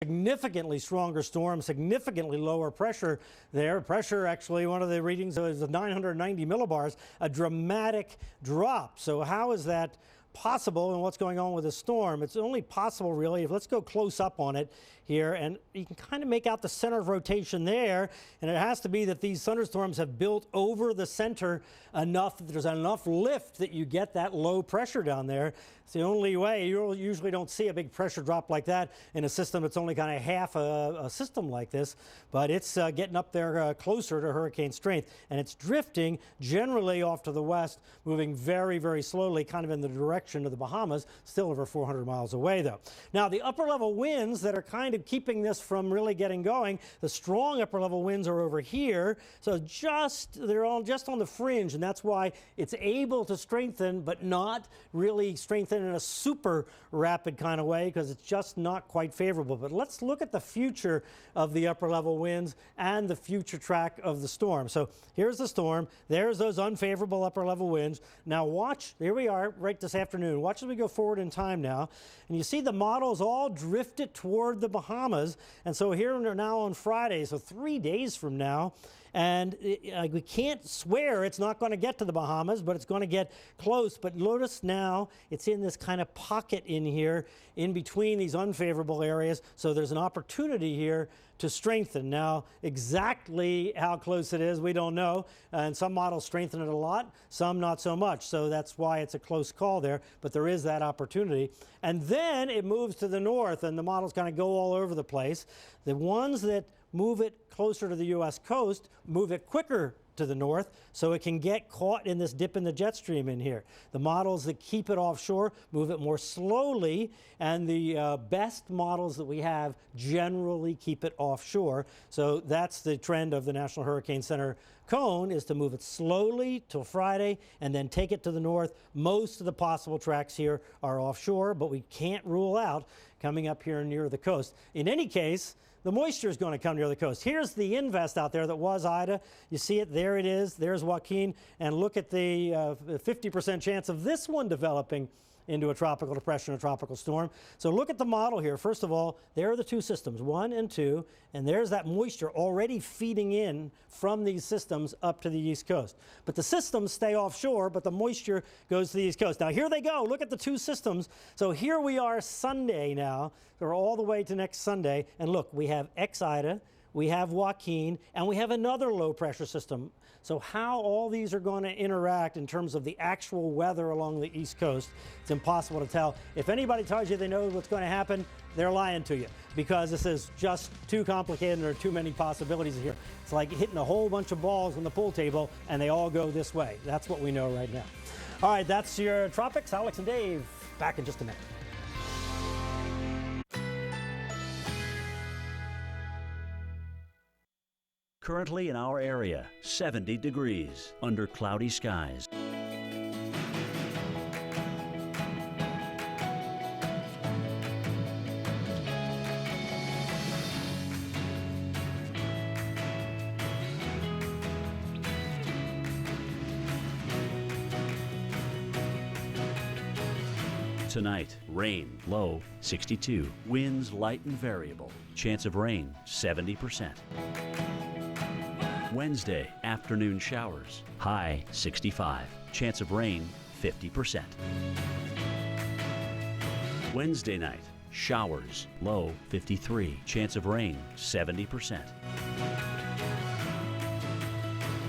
Significantly stronger storm, significantly lower pressure there. Pressure, actually, one of the readings is 990 millibars, a dramatic drop. So how is that possible, and what's going on with the storm? It's only possible, really, if let's go close up on it here, and you can kind of make out the center of rotation there, and it has to be that these thunderstorms have built over the center enough that there's enough lift that you get that low pressure down there. It's the only way. You usually don't see a big pressure drop like that in a system that's only kind of half a system like this, but it's getting up there closer to hurricane strength, and it's drifting generally off to the west, moving very, very slowly, kind of in the direction of the Bahamas, still over 400 miles away, though. Now, the upper level winds that are kind of keeping this from really getting going, the strong upper level winds are over here, so they're all just on the fringe, and that's why it's able to strengthen, but not really strengthen in a super rapid kind of way, because it's just not quite favorable. But let's look at the future of the upper level winds and the future track of the storm. So here's the storm. There's those unfavorable upper level winds. Now watch, here we are right this afternoon. Watch as we go forward in time now. And you see the models all drifted toward the Bahamas. And so here we're now on Friday, so 3 days from now. And we can't swear it's not going to get to the Bahamas, but it's going to get close. But notice now it's in this kind of pocket in here, in between these unfavorable areas. So there's an opportunity here to strengthen. Now, exactly how close it is, we don't know. And some models strengthen it a lot, some not so much. So that's why it's a close call there. But there is that opportunity. And then it moves to the north, and the models kind of go all over the place. The ones that move it closer to the U.S. coast move it quicker to the north, so it can get caught in this dip in the jet stream in here. The models that keep it offshore move it more slowly, and the best models that we have generally keep it offshore. So that's the trend of the National Hurricane Center cone, is to move it slowly till Friday and then take it to the north. Most of the possible tracks here are offshore, but we can't rule out coming up here near the coast. In any case, the moisture is going to come near the coast. Here's the invest out there that was Ida. You see it, there it is. There's Joaquin. And look at the 50% chance of this one developing into a tropical depression, a tropical storm. So look at the model here. First of all, there are the two systems, 1 and 2, and there's that moisture already feeding in from these systems up to the east coast. But the systems stay offshore, but the moisture goes to the east coast. Now here they go. Look at the two systems. So here we are Sunday now. We're all the way to next Sunday. And look, we have Ida, we have Joaquin, and we have another low pressure system. So how all these are going to interact in terms of the actual weather along the east coast, it's impossible to tell. If anybody tells you they know what's going to happen, they're lying to you, because this is just too complicated and there are too many possibilities here. It's like hitting a whole bunch of balls on the pool table and they all go this way. That's what we know right now. All right, that's your Tropics. Alex and Dave back in just a minute. Currently in our area, 70 degrees under cloudy skies. Tonight, rain, low 62. Winds light and variable. Chance of rain, 70%. Wednesday, afternoon showers, high 65. Chance of rain, 50%. Wednesday night, showers, low 53. Chance of rain, 70%.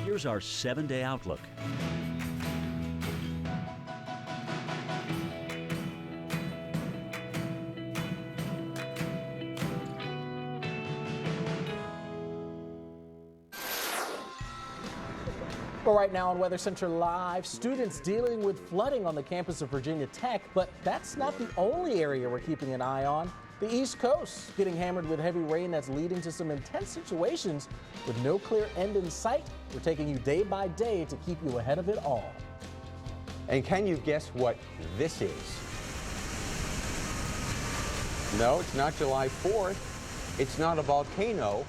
Here's our 7-day outlook. Well, right now on Weather Center Live, students dealing with flooding on the campus of Virginia Tech, but that's not the only area we're keeping an eye on. The East Coast getting hammered with heavy rain that's leading to some intense situations with no clear end in sight. We're taking you day by day to keep you ahead of it all. And can you guess what this is? No, it's not July 4th. It's not a volcano.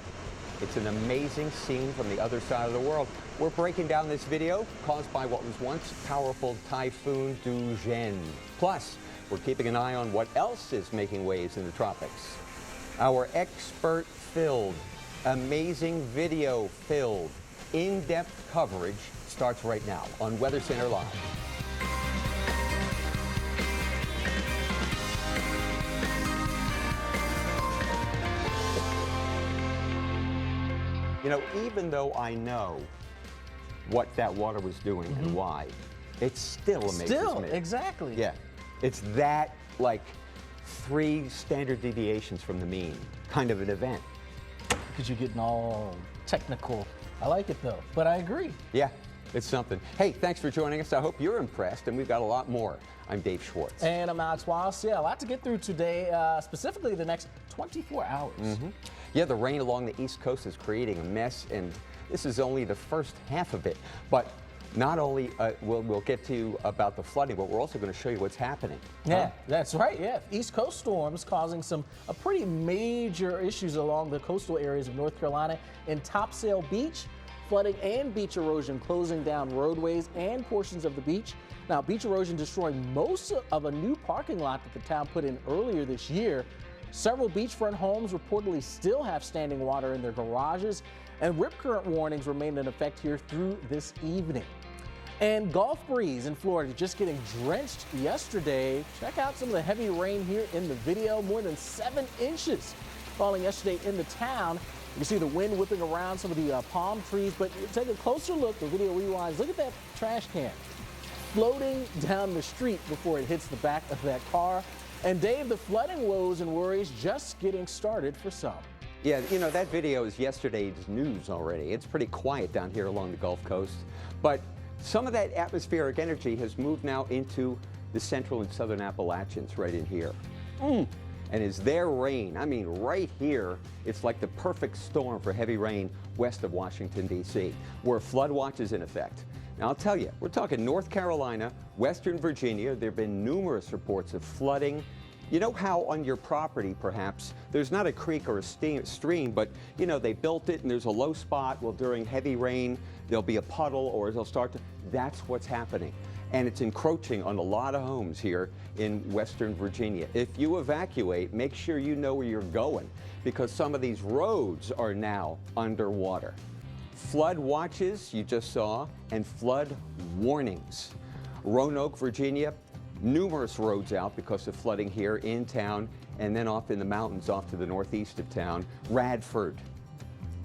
It's an amazing scene from the other side of the world. We're breaking down this video caused by what was once powerful Typhoon Dujen. Plus, we're keeping an eye on what else is making waves in the tropics. Our expert-filled, amazing video-filled, in-depth coverage starts right now on Weather Center Live. You know, even though I know what that water was doing and why, it still amazes me. Exactly. Yeah, it's that, like, 3 standard deviations from the mean kind of an event. Because you're getting all technical. I like it though, but I agree. Yeah, it's something. Hey, thanks for joining us. I hope you're impressed, and we've got a lot more. I'm Dave Schwartz. And I'm Alex Wallace. Yeah, a lot to get through today, specifically the next 24 hours. Yeah, the rain along the East Coast is creating a mess, and this is only the first half of it. But not only we'll get to about the flooding, but we're also going to show you what's happening. Yeah, that's right. Yeah, East Coast storms causing some pretty major issues along the coastal areas of North Carolina and Topsail Beach. Flooding and beach erosion closing down roadways and portions of the beach. Now, beach erosion destroying most of a new parking lot that the town put in earlier this year. Several beachfront homes reportedly still have standing water in their garages, and rip current warnings remain in effect here through this evening. And Gulf breeze in Florida just getting drenched yesterday. Check out some of the heavy rain here in the video. More than 7 inches falling yesterday in the town. You can see the wind whipping around some of the palm trees, but take a closer look. The video rewinds. Look at that trash can floating down the street before it hits the back of that car. And Dave, the flooding woes and worries just getting started for some. Yeah, you know, that video is yesterday's news already. It's pretty quiet down here along the Gulf Coast. But some of that atmospheric energy has moved now into the central and southern Appalachians right in here. And is there rain? I mean, right here, it's like the perfect storm for heavy rain west of Washington, D.C., where flood watch is in effect. Now, I'll tell you, we're talking North Carolina, Western Virginia. There have been numerous reports of flooding. You know how on your property, perhaps, there's not a creek or a stream, but, you know, they built it and there's a low spot. Well, during heavy rain, there'll be a puddle or they'll start to, that's what's happening. And it's encroaching on a lot of homes here in Western Virginia. If you evacuate, make sure you know where you're going, because some of these roads are now underwater. Flood watches, you just saw, and flood warnings. Roanoke, Virginia, numerous roads out because of flooding here in town, and then off in the mountains off to the northeast of town. Radford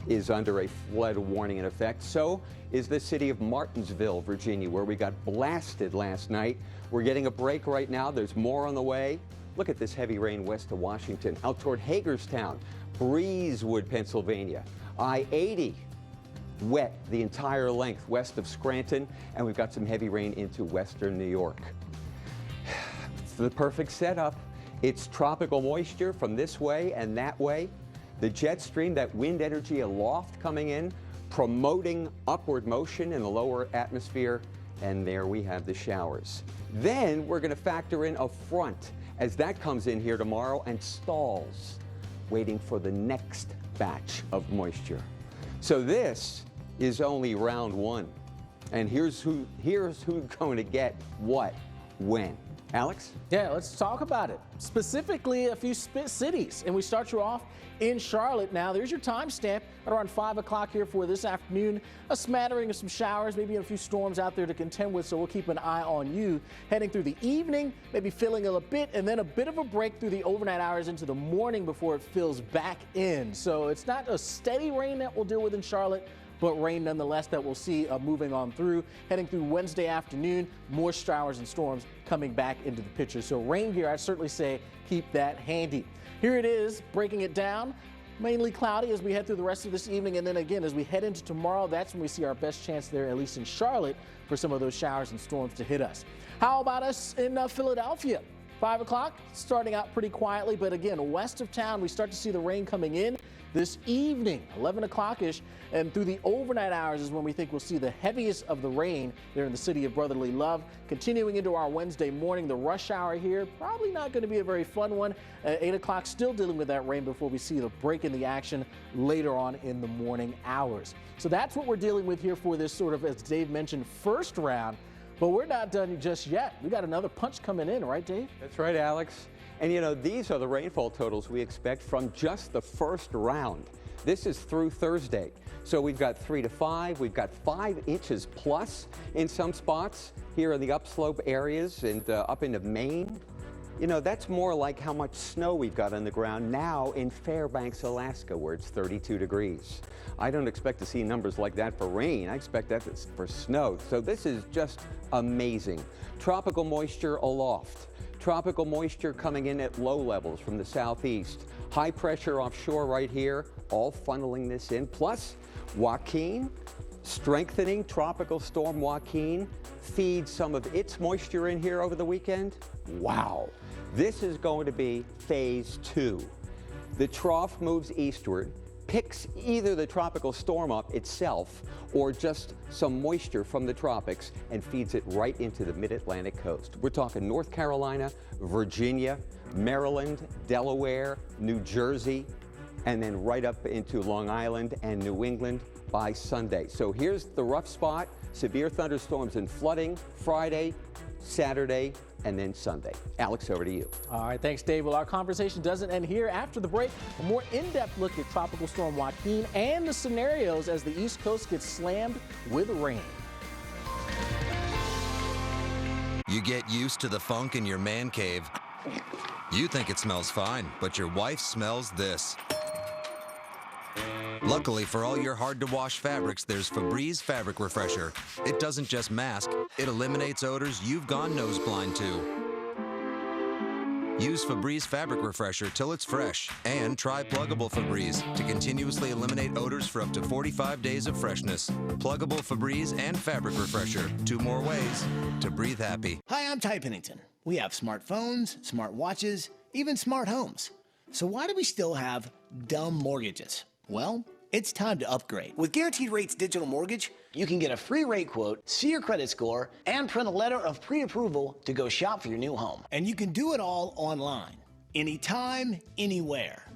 is under a flood warning in effect. So is the city of Martinsville, Virginia, where we got blasted last night. We're getting a break right now. There's more on the way. Look at this heavy rain west of Washington, out toward Hagerstown, Breezewood, Pennsylvania. I-80, wet the entire length west of Scranton, and we've got some heavy rain into western New York. It's the perfect setup. It's tropical moisture from this way and that way. The jet stream, that wind energy aloft coming in, promoting upward motion in the lower atmosphere, and there we have the showers. Then we're going to factor in a front as that comes in here tomorrow and stalls, waiting for the next batch of moisture. So this is only round 1. And here's who's going to get what, when. Alex? Yeah, let's talk about it. Specifically, a few cities. And we start you off in Charlotte. Now, there's your timestamp at around 5 o'clock here for this afternoon. A smattering of some showers, maybe a few storms out there to contend with, so we'll keep an eye on you. Heading through the evening, maybe filling a bit, and then a bit of a break through the overnight hours into the morning before it fills back in. So it's not a steady rain that we'll deal with in Charlotte, but rain nonetheless that we'll see moving on through. Heading through Wednesday afternoon, more showers and storms coming back into the picture. So rain gear, I'd certainly say keep that handy. Here it is, breaking it down. Mainly cloudy as we head through the rest of this evening, and then again as we head into tomorrow, that's when we see our best chance there, at least in Charlotte, for some of those showers and storms to hit us. How about us in Philadelphia? 5 o'clock, starting out pretty quietly, but again, west of town, we start to see the rain coming in this evening, 11 o'clock-ish, and through the overnight hours is when we think we'll see the heaviest of the rain there in the city of brotherly love. Continuing into our Wednesday morning, the rush hour here, probably not going to be a very fun one. At 8 o'clock, still dealing with that rain before we see the break in the action later on in the morning hours. So that's what we're dealing with here for this sort of, as Dave mentioned, first round. But we're not done just yet. We got another punch coming in, right, Dave? That's right, Alex. And you know, these are the rainfall totals we expect from just the first round. This is through Thursday. So we've got 3 to 5, we've got 5 inches plus in some spots here in the upslope areas and up into Maine. You know, that's more like how much snow we've got on the ground now in Fairbanks, Alaska, where it's 32 degrees. I don't expect to see numbers like that for rain. I expect that for snow. So this is just amazing. Tropical moisture aloft. Tropical moisture coming in at low levels from the southeast. High pressure offshore right here, all funneling this in. Plus, Joaquin, strengthening tropical storm Joaquin, feeds some of its moisture in here over the weekend. Wow. This is going to be phase 2. The trough moves eastward, picks either the tropical storm up itself or just some moisture from the tropics and feeds it right into the mid-Atlantic coast. We're talking North Carolina, Virginia, Maryland, Delaware, New Jersey, and then right up into Long Island and New England by Sunday. So here's the rough spot: severe thunderstorms and flooding Friday, Saturday, and then Sunday. Alex, over to you. All right, thanks, Dave. Well, our conversation doesn't end here. After the break, a more in-depth look at Tropical Storm Joaquin and the scenarios as the East Coast gets slammed with rain. You get used to the funk in your man cave. You think it smells fine, but your wife smells this. Luckily for all your hard-to-wash fabrics, there's Febreze Fabric Refresher. It doesn't just mask, it eliminates odors you've gone nose blind to. Use Febreze Fabric Refresher till it's fresh, and try Pluggable Febreze to continuously eliminate odors for up to 45 days of freshness. Pluggable Febreze and Fabric Refresher, 2 more ways to breathe happy. Hi, I'm Ty Pennington. We have smartphones, smart watches, even smart homes. So why do we still have dumb mortgages? Well, it's time to upgrade. With Guaranteed Rates Digital Mortgage, you can get a free rate quote, see your credit score, and print a letter of pre-approval to go shop for your new home. And you can do it all online, anytime, anywhere,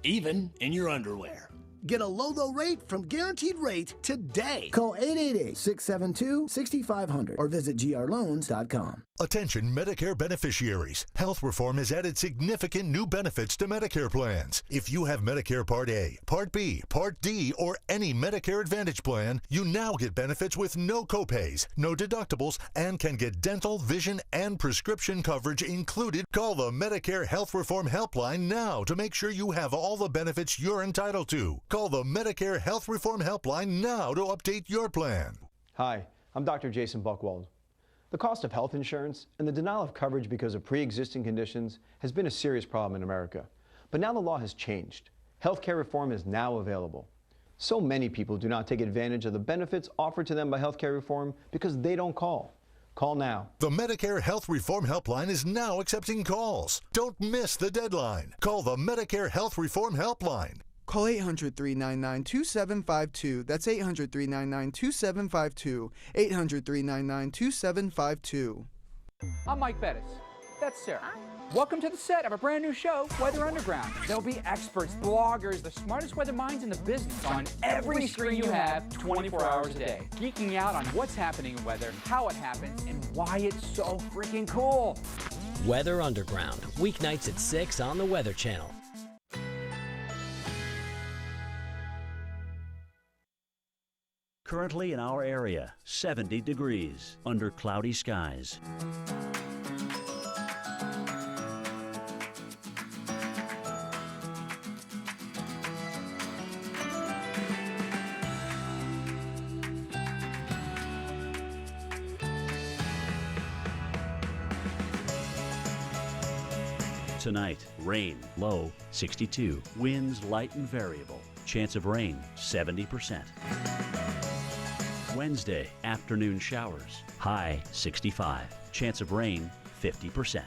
even in your underwear. Get a low rate from Guaranteed Rate today. Call 888-672-6500 or visit grloans.com. Attention Medicare beneficiaries. Health reform has added significant new benefits to Medicare plans. If you have Medicare Part A, Part B, Part D, or any Medicare Advantage plan, you now get benefits with no copays, no deductibles, and can get dental, vision, and prescription coverage included. Call the Medicare Health Reform Helpline now to make sure you have all the benefits you're entitled to. Call the Medicare Health Reform Helpline now to update your plan. Hi, I'm Dr. Jason Buchwald. The cost of health insurance and the denial of coverage because of pre-existing conditions has been a serious problem in America. But now the law has changed. Healthcare reform is now available. So many people do not take advantage of the benefits offered to them by healthcare reform because they don't call. Call now. The Medicare Health Reform Helpline is now accepting calls. Don't miss the deadline. Call the Medicare Health Reform Helpline. Call 800-399-2752. That's 800-399-2752. 800-399-2752. I'm Mike Bettis. That's Sarah. Welcome to the set of a brand new show, Weather Underground. There'll be experts, bloggers, the smartest weather minds in the business on every screen you have 24 hours a day. Geeking out on what's happening in weather, how it happens, and why it's so freaking cool. Weather Underground, weeknights at 6 on the Weather Channel. Currently in our area, 70 degrees under cloudy skies. Tonight, rain, low 62. Winds light and variable. Chance of rain 70%. Wednesday, afternoon showers, high 65. Chance of rain 50%.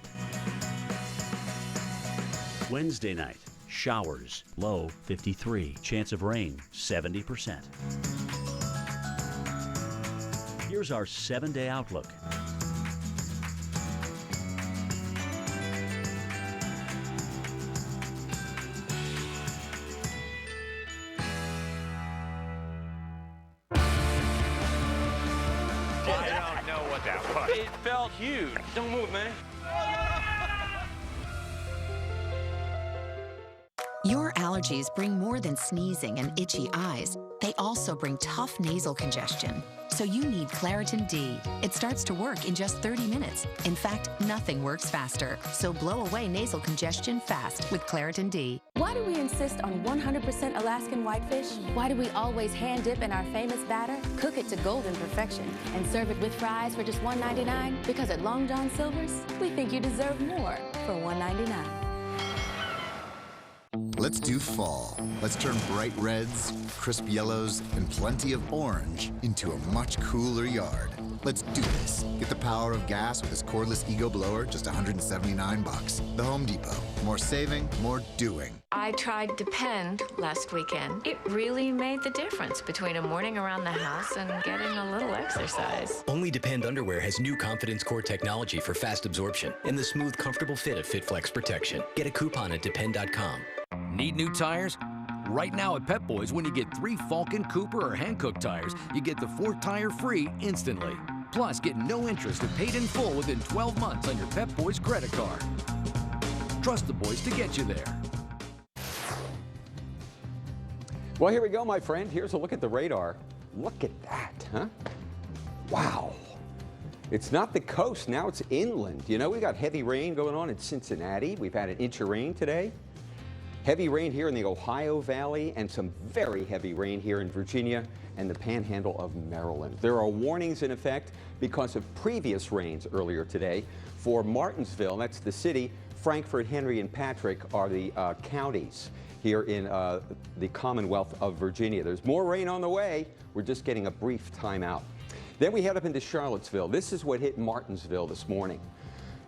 Wednesday night, showers, low 53. Chance of rain 70%. Here's our 7-day outlook. It felt huge. Don't move, man. allergies bring more than sneezing and itchy eyes. They also bring tough nasal congestion. So you need Claritin D. It starts to work in just 30 minutes. In fact, nothing works faster. So blow away nasal congestion fast with Claritin D. Why do we insist on 100% Alaskan whitefish? Why do we always hand dip in our famous batter, cook it to golden perfection, and serve it with fries for just $1.99? Because at Long John Silver's, we think you deserve more for $1.99. Let's do fall. Let's turn bright reds, crisp yellows, and plenty of orange into a much cooler yard. Let's do this. Get the power of gas with this cordless Ego blower, just $179. The Home Depot. More saving, more doing. I tried Depend last weekend. It really made the difference between a morning around the house and getting a little exercise. Only Depend underwear has new Confidence Core technology for fast absorption and the smooth, comfortable fit of FitFlex protection. Get a coupon at depend.com. Need new tires? Right now at Pep Boys, when you get 3 Falcon, Cooper, or Hankook tires, you get the 4th tire free instantly. Plus, get no interest and paid in full within 12 months on your Pep Boys credit card. Trust the boys to get you there. Well, here we go, my friend. Here's a look at the radar. Look at that, huh? Wow. It's not the coast, now it's inland. You know, we got heavy rain going on in Cincinnati. We've had an inch of rain today. Heavy rain here in the Ohio Valley and some very heavy rain here in Virginia and the panhandle of Maryland. There are warnings in effect because of previous rains earlier today for Martinsville, that's the city. Frankfort, Henry, and Patrick are the counties here in the Commonwealth of Virginia. There's more rain on the way. We're just getting a brief timeout. Then we head up into Charlottesville. This is what hit Martinsville this morning.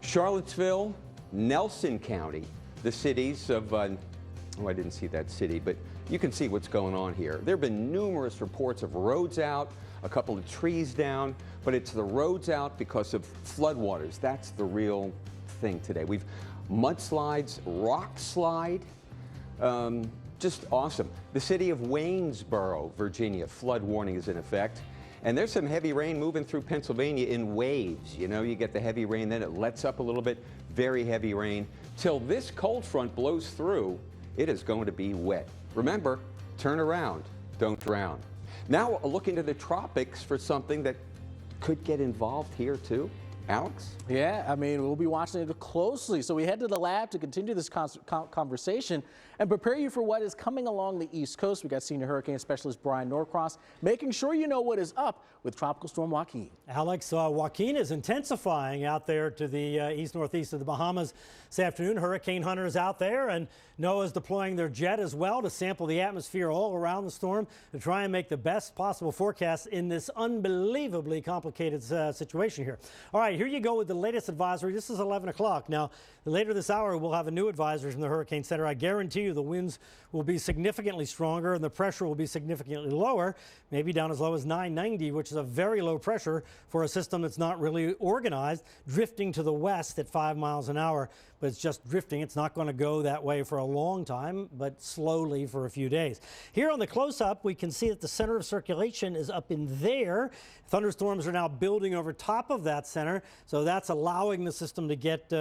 Charlottesville, Nelson County, the cities of oh, I didn't see that city, but you can see what's going on here. There have been numerous reports of roads out, a couple of trees down, but it's the roads out because of floodwaters. That's the real thing today. We've mudslides, rock slide, just awesome. The city of Waynesboro, Virginia, flood warning is in effect. And there's some heavy rain moving through Pennsylvania in waves. You know, you get the heavy rain, then it lets up a little bit, very heavy rain. Till this cold front blows through, it is going to be wet. Remember, turn around, don't drown. Now a look into the tropics for something that could get involved here too. Alex? Yeah, I mean, we'll be watching it closely. So we head to the lab to continue this conversation and prepare you for what is coming along the East Coast. We got senior hurricane specialist Brian Norcross making sure you know what is up with Tropical Storm Joaquin. Alex, Joaquin is intensifying out there to the east-northeast of the Bahamas this afternoon. Hurricane hunters out there, and NOAA's deploying their jet as well to sample the atmosphere all around the storm to try and make the best possible forecast in this unbelievably complicated situation here. All right, here you go with the latest advisory. This is 11 o'clock. Now, later this hour, we'll have a new advisory from the Hurricane Center. I guarantee you the winds will be significantly stronger and the pressure will be significantly lower, maybe down as low as 990, which is a very low pressure for a system that's not really organized, drifting to the west at 5 miles an hour. But it's just drifting. It's not going to go that way for a long time, but slowly for a few days. Here on the close-up, we can see that the center of circulation is up in there. Thunderstorms are now building over top of that center, so that's allowing the system to get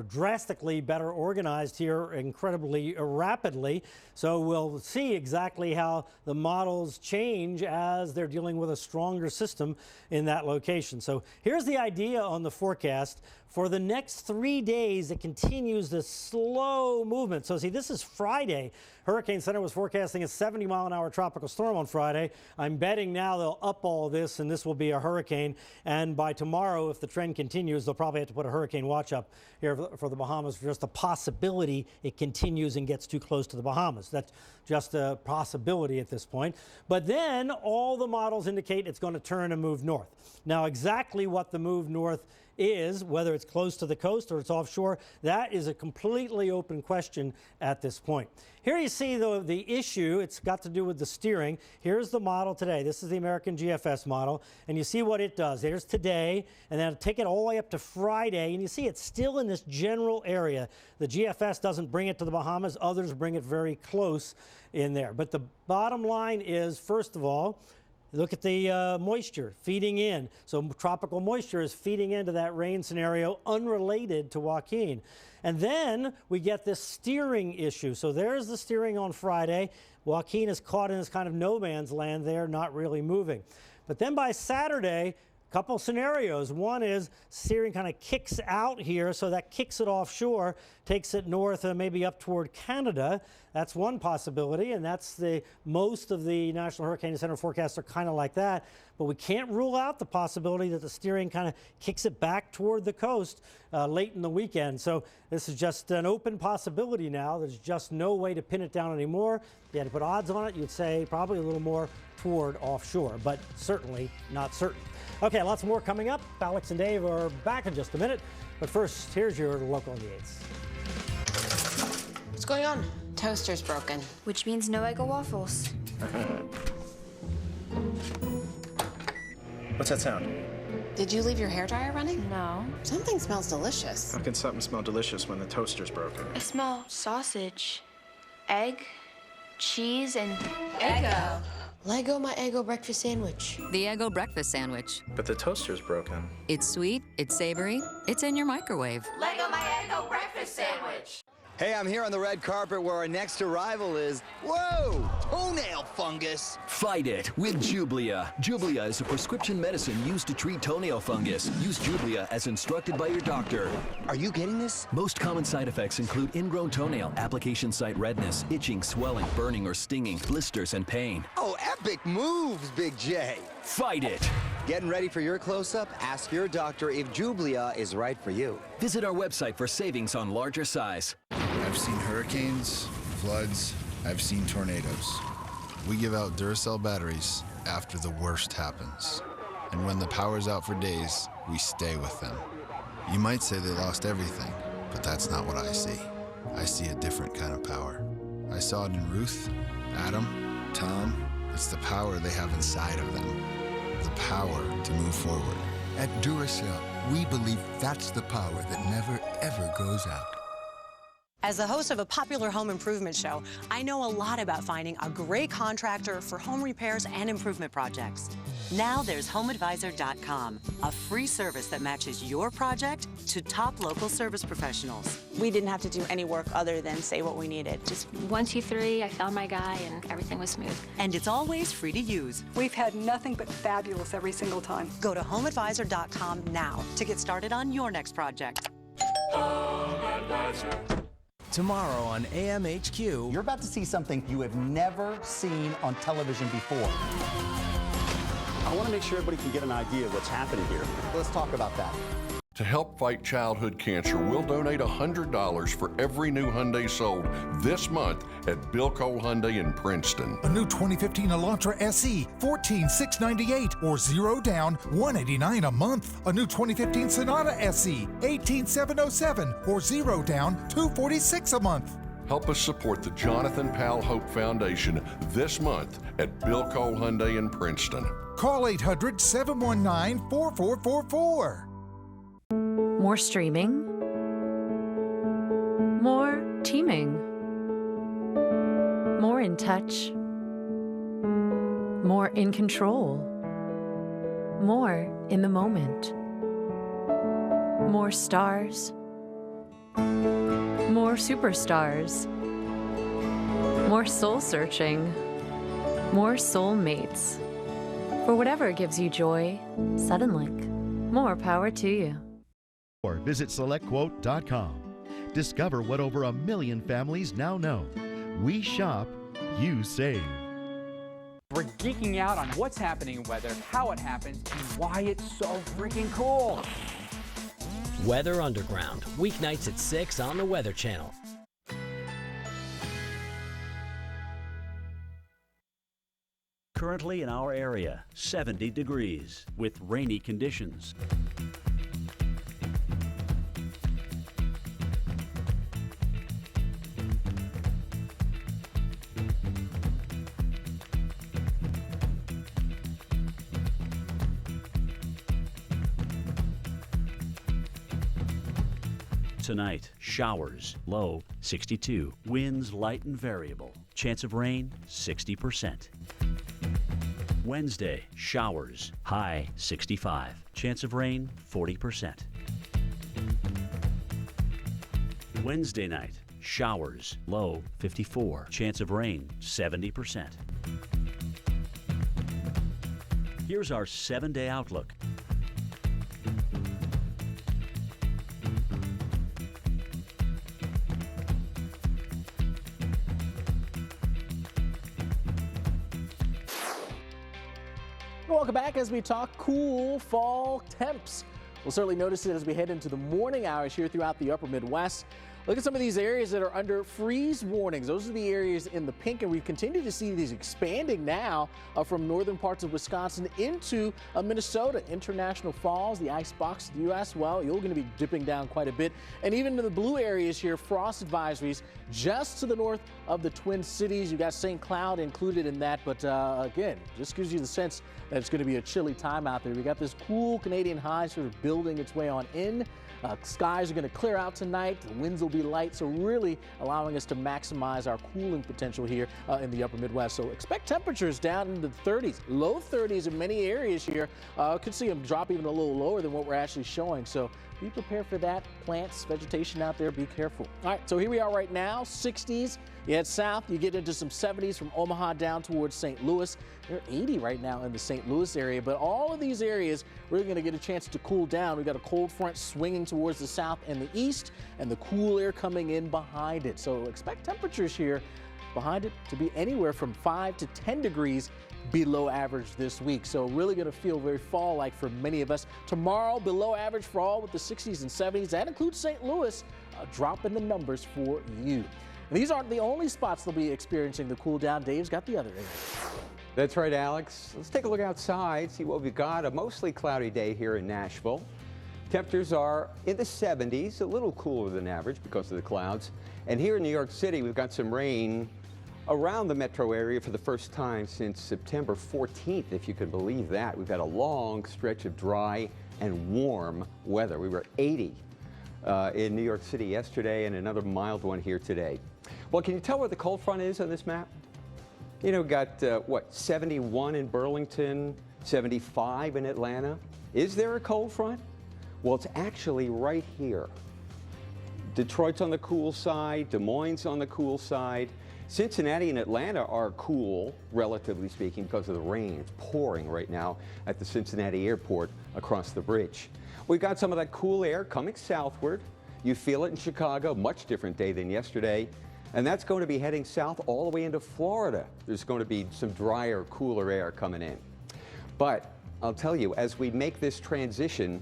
drastically better organized here incredibly rapidly. So we'll see exactly how the models change as they're dealing with a stronger system in that location. So here's the idea on the forecast. For the next 3 days, it continues this slow movement. So see, this is Friday. Hurricane Center was forecasting a 70-mile-an-hour tropical storm on Friday. I'm betting now they'll up all this, and this will be a hurricane. And by tomorrow, if the trend continues, they'll probably have to put a hurricane watch up here for the Bahamas for just a possibility it continues and gets too close to the Bahamas. That's just a possibility at this point. But then all the models indicate it's going to turn and move north. Now, exactly what the move north is, whether it's close to the coast or it's offshore, that is a completely open question at this point. Here you see the issue. It's got to do with the steering. Here's the model today. This is the American GFS model, and you see what it does. There's today, and then take it all the way up to Friday, and you see it's still in this general area. The GFS doesn't bring it to the Bahamas. Others bring it very close in there. But the bottom line is, first of all, Look at the moisture feeding in. So tropical moisture is feeding into that rain scenario unrelated to Joaquin. And then we get this steering issue. So there's the steering on Friday. Joaquin is caught in this kind of no man's land there, not really moving. But then by Saturday, couple scenarios. One is steering kind of kicks out here, so that kicks it offshore, takes it north and maybe up toward Canada. That's one possibility, and that's the most of the National Hurricane Center forecasts are kind of like that. But we can't rule out the possibility that the steering kind of kicks it back toward the coast late in the weekend. So this is just an open possibility now. There's just no way to pin it down anymore. If you had to put odds on it, you'd say probably a little more toward offshore, but certainly not certain. Okay, lots more coming up. Alex and Dave are back in just a minute. But first, here's your local on the 8s. What's going on? Toaster's broken. Which means no Eggo waffles. What's that sound? Did you leave your hairdryer running? No. Something smells delicious. How can something smell delicious when the toaster's broken? I smell sausage, egg, cheese, and Eggo. Lego my Eggo breakfast sandwich. The Eggo breakfast sandwich. But the toaster's broken. It's sweet, it's savory, it's in your microwave. Lego my Eggo breakfast sandwich. Hey, I'm here on the red carpet where our next arrival is. Whoa! Toenail fungus! Fight it with Jublia. Jublia is a prescription medicine used to treat toenail fungus. Use Jublia as instructed by your doctor. Are you getting this? Most common side effects include ingrown toenail, application site redness, itching, swelling, burning or stinging, blisters, and pain. Oh, epic moves, Big J! Fight it! Getting ready for your close-up? Ask your doctor if Jublia is right for you. Visit our website for savings on larger size. I've seen hurricanes, floods, I've seen tornadoes. We give out Duracell batteries after the worst happens. And when the power's out for days, we stay with them. You might say they lost everything, but that's not what I see. I see a different kind of power. I saw it in Ruth, Adam, Tom. It's the power they have inside of them. The power to move forward. At Duracell, we believe that's the power that never, ever goes out. As the host of a popular home improvement show, I know a lot about finding a great contractor for home repairs and improvement projects. Now there's HomeAdvisor.com, a free service that matches your project to top local service professionals. We didn't have to do any work other than say what we needed. Just 1, 2, 3, I found my guy and everything was smooth. And it's always free to use. We've had nothing but fabulous every single time. Go to HomeAdvisor.com now to get started on your next project. Tomorrow on AMHQ, you're about to see something you have never seen on television before. I want to make sure everybody can get an idea of what's happening here. Let's talk about that. To help fight childhood cancer, we'll donate $100 for every new Hyundai sold this month at Bill Cole Hyundai in Princeton. A new 2015 Elantra SE, $14,698 or 0 down, $189 a month. A new 2015 Sonata SE, $18,707 or 0 down, $246 a month. Help us support the Jonathan Powell Hope Foundation this month at Bill Cole Hyundai in Princeton. Call 800-719-4444. More streaming, more teaming, more in touch, more in control, more in the moment, more stars, more superstars, more soul searching, more soulmates. For whatever gives you joy, Suddenlink. More power to you. Or visit SelectQuote.com. Discover what over 1 million families now know. We shop, you save. We're geeking out on what's happening in weather, how it happens, and why it's so freaking cool. Weather Underground, weeknights at 6 on the Weather Channel. Currently in our area, 70 degrees with rainy conditions. Tonight, showers, low 62. Winds light and variable. Chance of rain, 60%. Wednesday, showers, high 65. Chance of rain, 40%. Wednesday night, showers, low 54. Chance of rain, 70%. Here's our 7-day outlook. Welcome back as we talk cool fall temps. We'll certainly notice it as we head into the morning hours here throughout the upper Midwest. Look at some of these areas that are under freeze warnings. Those are the areas in the pink, and we continue to see these expanding now from northern parts of Wisconsin into Minnesota. International Falls, the icebox, the U.S., well, you're going to be dipping down quite a bit. And even to the blue areas here, frost advisories just to the north of the Twin Cities. You got St. Cloud included in that, but again, just gives you the sense that it's going to be a chilly time out there. We got this cool Canadian high sort of building its way on in. Skies are going to clear out tonight. The winds will be light, so really allowing us to maximize our cooling potential here in the upper Midwest. So expect temperatures down into the 30s, low 30s in many areas here. Could see them drop even a little lower than what we're actually showing. So be prepared for that. Plants, vegetation out there, be careful. All right, so here we are right now, 60s. You head south, you get into some 70s from Omaha down towards St. Louis. They're 80 right now in the St. Louis area, but all of these areas really going to get a chance to cool down. We've got a cold front swinging towards the south and the east, and the cool air coming in behind it. So expect temperatures here behind it to be anywhere from 5 to 10 degrees below average this week. So really going to feel very fall-like for many of us. Tomorrow, below average for all with the 60s and 70s. That includes St. Louis, a drop in the numbers for you. And these aren't the only spots they'll be experiencing the cool down. Dave's got the other areas. That's right, Alex. Let's take a look outside, see what we've got. A mostly cloudy day here in Nashville. Temperatures are in the 70s, a little cooler than average because of the clouds. And here in New York City, we've got some rain around the metro area for the first time since September 14th, if you can believe that. We've had a long stretch of dry and warm weather. We were 80 in New York City yesterday and another mild one here today. Well, can you tell where the cold front is on this map? You know, got, 71 in Burlington, 75 in Atlanta. Is there a cold front? Well, it's actually right here. Detroit's on the cool side, Des Moines on the cool side. Cincinnati and Atlanta are cool, relatively speaking, because of the rain. It's pouring right now at the Cincinnati airport across the bridge. We've got some of that cool air coming southward. You feel it in Chicago, much different day than yesterday. And that's going to be heading south all the way into Florida. There's going to be some drier, cooler air coming in. But I'll tell you, as we make this transition,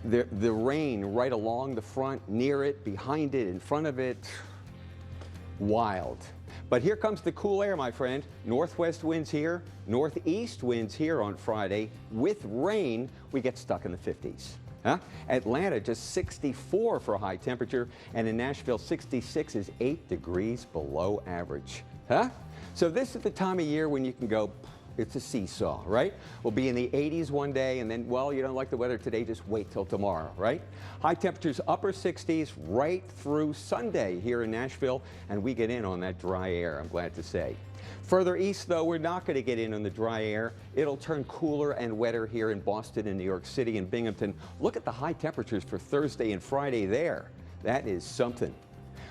the rain right along the front, near it, behind it, in front of it, wild. But here comes the cool air, my friend. Northwest winds here, northeast winds here on Friday. With rain, we get stuck in the 50s. Huh? Atlanta just 64 for a high temperature, and in Nashville 66 is 8 degrees below average. Huh? So this is the time of year when you can go, it's a seesaw, right? We'll be in the 80s one day, and then, well, you don't like the weather today, just wait till tomorrow, right? High temperatures upper 60s right through Sunday here in Nashville, and we get in on that dry air, I'm glad to say. Further east, though, we're not going to get in on the dry air. It'll turn cooler and wetter here in Boston and New York City and Binghamton. Look at the high temperatures for Thursday and Friday there. That is something.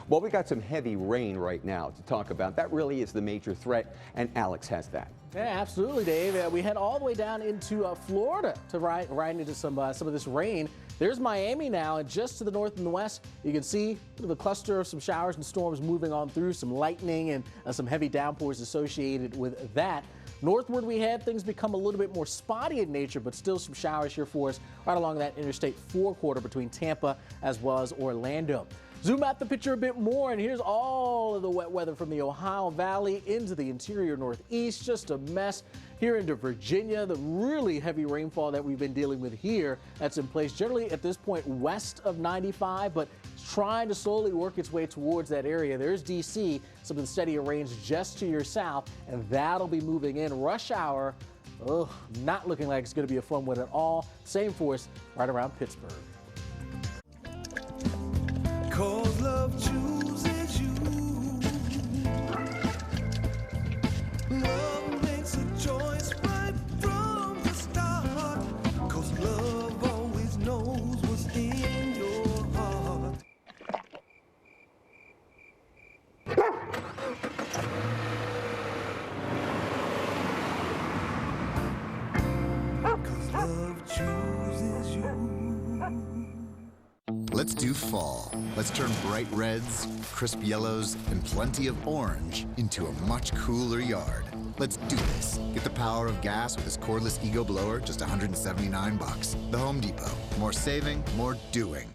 Well, we got some heavy rain right now to talk about. That really is the major threat, and Alex has that. Yeah, absolutely, Dave. We head all the way down into Florida to ride into some of this rain. There's Miami now, and just to the north and the west, you can see a bit of a cluster of some showers and storms moving on through, some lightning and some heavy downpours associated with that. Northward we head, things become a little bit more spotty in nature, but still some showers here for us right along that Interstate 4 corridor between Tampa as well as Orlando. Zoom out the picture a bit more, and here's all of the wet weather from the Ohio Valley into the interior northeast. Just a mess here into Virginia. The really heavy rainfall that we've been dealing with here that's in place generally at this point west of 95, but trying to slowly work its way towards that area. There's D.C., some of the steadier rains just to your south, and that'll be moving in. Rush hour, not looking like it's going to be a fun one at all. Same for us right around Pittsburgh. 'Cause love chooses you. Love makes a choice do fall. Let's turn bright reds, crisp yellows, and plenty of orange into a much cooler yard. Let's do this. Get the power of gas with this cordless ego blower, just $179. The Home Depot. More saving, more doing.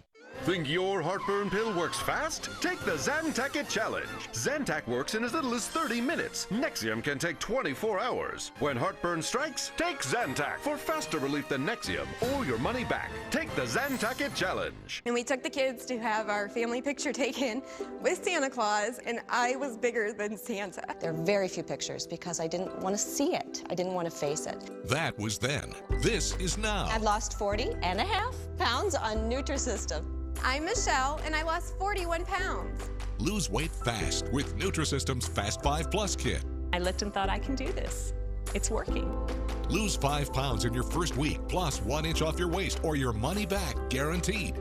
Think your heartburn pill works fast? Take the Zantac It Challenge. Zantac works in as little as 30 minutes. Nexium can take 24 hours. When heartburn strikes, take Zantac for faster relief than Nexium or your money back. Take the Zantac It Challenge. And we took the kids to have our family picture taken with Santa Claus, and I was bigger than Santa. There are very few pictures because I didn't want to see it. I didn't want to face it. That was then. This is now. I've lost 40.5 pounds on Nutrisystem. I'm Michelle, and I lost 41 pounds. Lose weight fast with Nutrisystem's Fast 5 Plus kit. I looked and thought, I can do this. It's working. Lose 5 pounds in your first week, plus 1 inch off your waist, or your money back, guaranteed.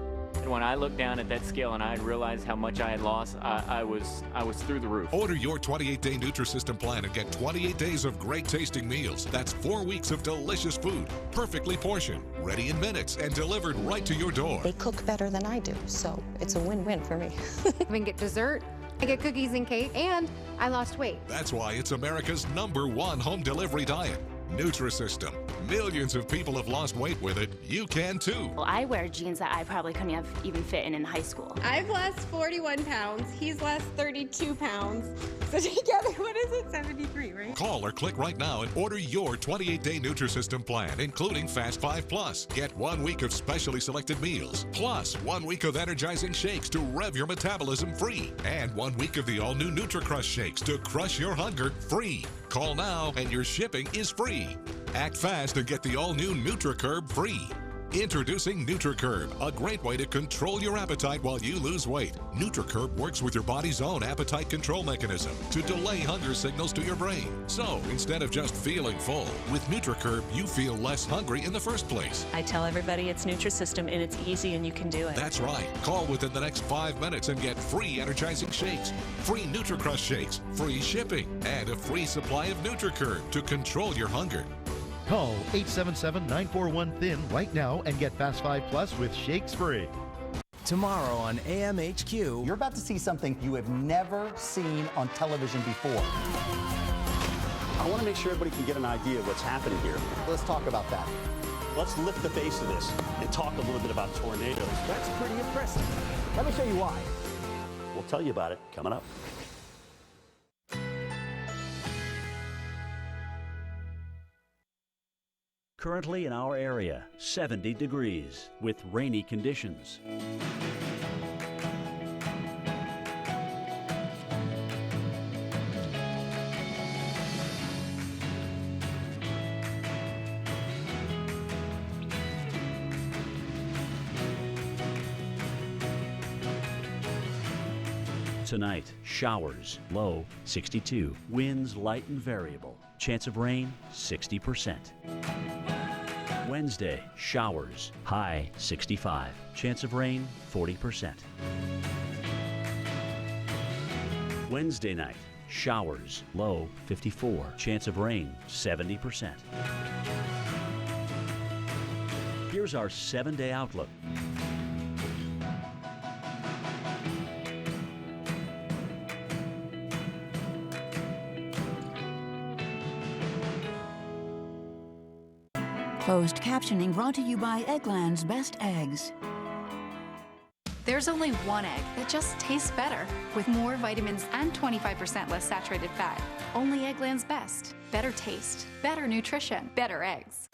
When I looked down at that scale and I realized how much I had lost, I was through the roof. Order your 28-day Nutrisystem plan and get 28 days of great tasting meals. That's 4 weeks of delicious food, perfectly portioned, ready in minutes, and delivered right to your door. They cook better than I do, so it's a win-win for me. I can get dessert, I get cookies and cake, and I lost weight. That's why it's America's #1 home delivery diet. Nutrisystem. Millions of people have lost weight with it. You can too. Well, I wear jeans that I probably couldn't have even fit in high school. I've lost 41 pounds. He's lost 32 pounds. So together, what is it? 73, right? Call or click right now and order your 28-day Nutrisystem plan, including Fast 5 Plus. Get 1 week of specially selected meals, plus 1 week of energizing shakes to rev your metabolism free, and 1 week of the all-new NutriCrush shakes to crush your hunger free. Call now and your shipping is free. Act fast and get the all-new NutriCurb free. Introducing NutriCurb, a great way to control your appetite while you lose weight. NutriCurb works with your body's own appetite control mechanism to delay hunger signals to your brain. So, instead of just feeling full, with NutriCurb, you feel less hungry in the first place. I tell everybody it's Nutrisystem and it's easy and you can do it. That's right. Call within the next 5 minutes and get free energizing shakes, free NutriCrush shakes, free shipping, and a free supply of NutriCurb to control your hunger. Call 877-941-THIN right now and get Fast 5 Plus with shakes free. Tomorrow on AMHQ. You're about to see something you have never seen on television before. I want to make sure everybody can get an idea of what's happening here. Let's talk about that. Let's lift the base of this and talk a little bit about tornadoes. That's pretty impressive. Let me show you why. We'll tell you about it coming up. Currently in our area, 70 degrees with rainy conditions. Tonight, showers, low 62. Winds light and variable. Chance of rain, 60%. Wednesday, showers, high 65. Chance of rain, 40%. Wednesday night, showers, low 54. Chance of rain, 70%. Here's our 7-day outlook. Closed captioning brought to you by Eggland's Best Eggs. There's only one egg that just tastes better, with more vitamins and 25% less saturated fat. Only Eggland's Best. Better taste, better nutrition, better eggs.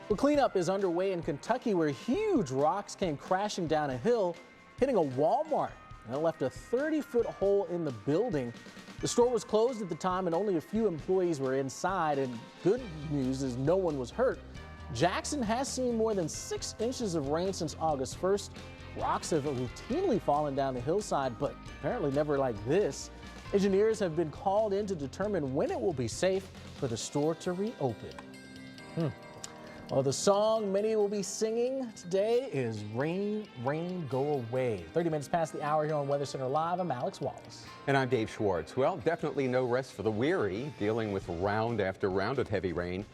Well, cleanup is underway in Kentucky, where huge rocks came crashing down a hill, hitting a Walmart, and it left a 30-foot hole in the building. The store was closed at the time and only a few employees were inside, and good news is no one was hurt. Jackson has seen more than 6 inches of rain since August 1st. Rocks have routinely fallen down the hillside, but apparently never like this. Engineers have been called in to determine when it will be safe for the store to reopen. Well, the song many will be singing today is Rain, Rain, Go Away. 30 minutes past the hour here on Weather Center Live. I'm Alex Wallace. And I'm Dave Schwartz. Well, definitely no rest for the weary, dealing with round after round of heavy rain.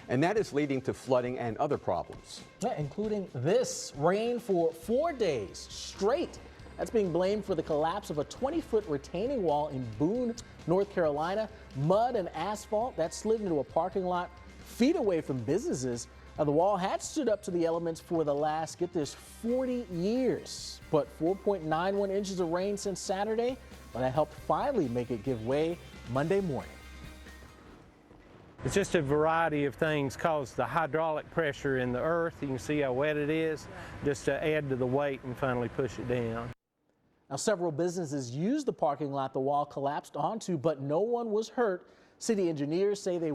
and that is leading to flooding and other problems. Yeah, including this rain for 4 days straight. That's being blamed for the collapse of a 20-foot retaining wall in Boone, North Carolina. Mud and asphalt that slid into a parking lot feet away from businesses. Now, the wall had stood up to the elements for the last, get this, 40 years. But 4.91 inches of rain since Saturday, but that helped finally make it give way Monday morning. It's just a variety of things caused the hydraulic pressure in the earth. You can see how wet it is, just to add to the weight and finally push it down. Now, several businesses used the parking lot the wall collapsed onto, but no one was hurt. City engineers say they